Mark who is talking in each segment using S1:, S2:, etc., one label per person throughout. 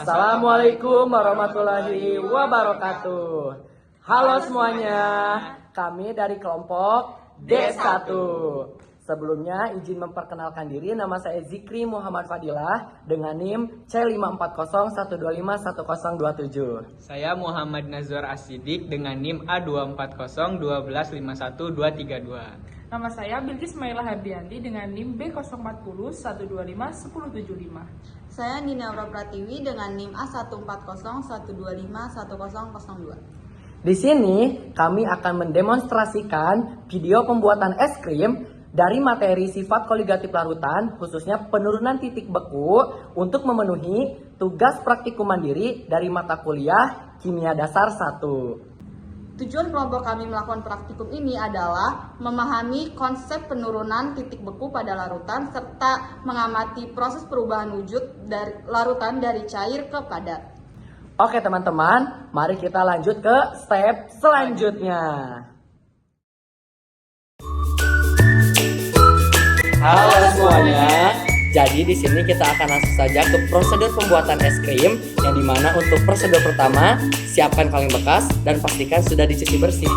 S1: Assalamualaikum warahmatullahi wabarakatuh. Halo semuanya, kami dari kelompok D1. Sebelumnya izin memperkenalkan diri, nama saya Zikri Muhammad Fadilah dengan NIM C54012511027.
S2: Saya Muhammad Nazar Asidik dengan NIM A24012512232.
S3: Nama saya Bilkis Maila Hardianti dengan NIM B0401251251075.
S4: Saya Nina Aura Pratiwi dengan NIM A14012511002.
S1: Di sini kami akan mendemonstrasikan video pembuatan es krim dari materi sifat koligatif larutan, khususnya penurunan titik beku untuk memenuhi tugas praktikum mandiri dari mata kuliah Kimia Dasar 1.
S4: Tujuan kelompok kami melakukan praktikum ini adalah memahami konsep penurunan titik beku pada larutan serta mengamati proses perubahan wujud dari larutan dari cair ke padat.
S1: Oke teman-teman, mari kita lanjut ke step selanjutnya. Halo semuanya. Jadi di sini kita akan langsung saja ke prosedur pembuatan es krim, yang dimana untuk prosedur pertama, siapkan kaleng bekas dan pastikan sudah dicuci bersih.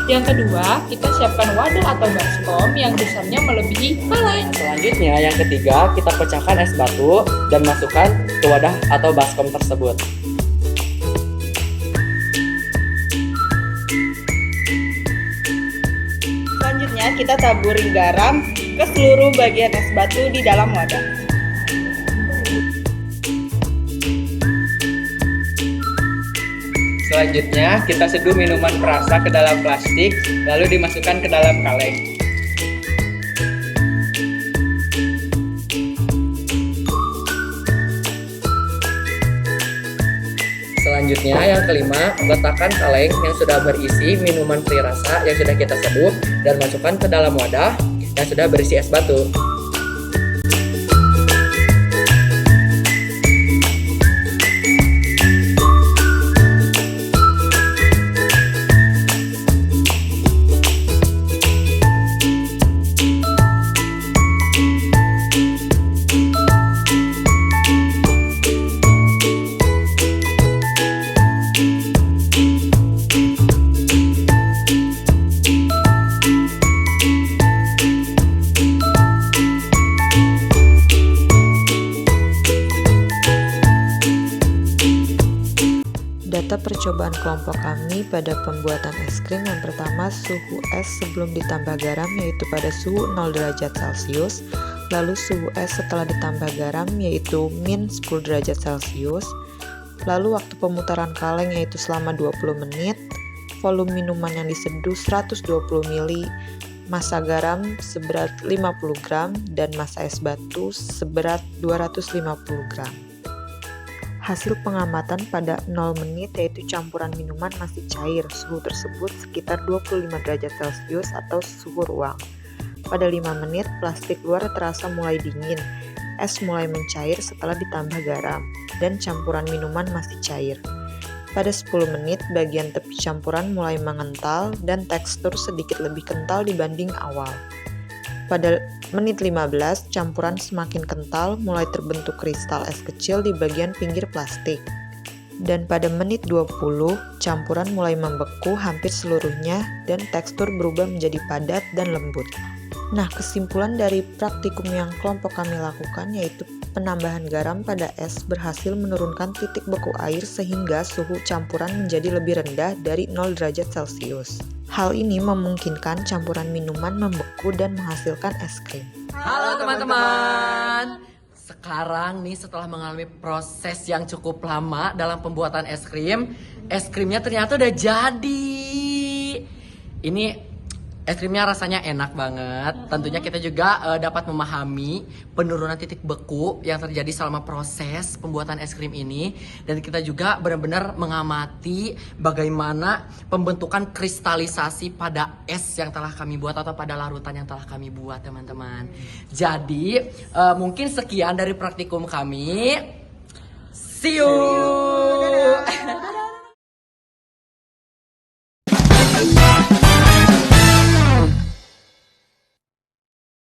S3: Yang kedua, kita siapkan wadah atau baskom yang besarnya melebihi kaleng.
S1: Selanjutnya, yang ketiga, kita pecahkan es batu dan masukkan ke wadah atau baskom tersebut.
S4: Selanjutnya kita taburi garam ke seluruh bagian es batu di dalam wadah.
S2: Selanjutnya kita seduh minuman perasa ke dalam plastik lalu dimasukkan ke dalam kaleng.
S1: Selanjutnya yang kelima, letakkan kaleng yang sudah berisi minuman prirasa yang sudah kita seduh dan masukkan ke dalam wadah yang sudah berisi es batu.
S5: Data percobaan kelompok kami pada pembuatan es krim: yang pertama, suhu es sebelum ditambah garam yaitu pada suhu 0 derajat Celcius, lalu suhu es setelah ditambah garam yaitu min 10 derajat Celcius, lalu waktu pemutaran kaleng yaitu selama 20 menit, volume minuman yang diseduh 120 ml, massa garam seberat 50 gram, dan massa es batu seberat 250 gram. Hasil pengamatan pada 0 menit yaitu campuran minuman masih cair, suhu tersebut sekitar 25 derajat Celcius atau suhu ruang. Pada 5 menit, plastik luar terasa mulai dingin, es mulai mencair setelah ditambah garam, dan campuran minuman masih cair. Pada 10 menit, bagian tepi campuran mulai mengental dan tekstur sedikit lebih kental dibanding awal. Pada menit 15, campuran semakin kental, mulai terbentuk kristal es kecil di bagian pinggir plastik. Dan pada menit 20, campuran mulai membeku hampir seluruhnya dan tekstur berubah menjadi padat dan lembut. Nah, kesimpulan dari praktikum yang kelompok kami lakukan yaitu penambahan garam pada es berhasil menurunkan titik beku air sehingga suhu campuran menjadi lebih rendah dari 0 derajat Celcius. Hal ini memungkinkan campuran minuman membeku dan menghasilkan es krim.
S1: Halo teman-teman. Sekarang nih setelah mengalami proses yang cukup lama dalam pembuatan es krimnya ternyata udah jadi. Ini es krimnya rasanya enak banget. Tentunya kita juga dapat memahami penurunan titik beku yang terjadi selama proses pembuatan es krim ini. Dan kita juga benar-benar mengamati bagaimana pembentukan kristalisasi pada es yang telah kami buat atau pada larutan yang telah kami buat, teman-teman. Jadi mungkin sekian dari praktikum kami. See you.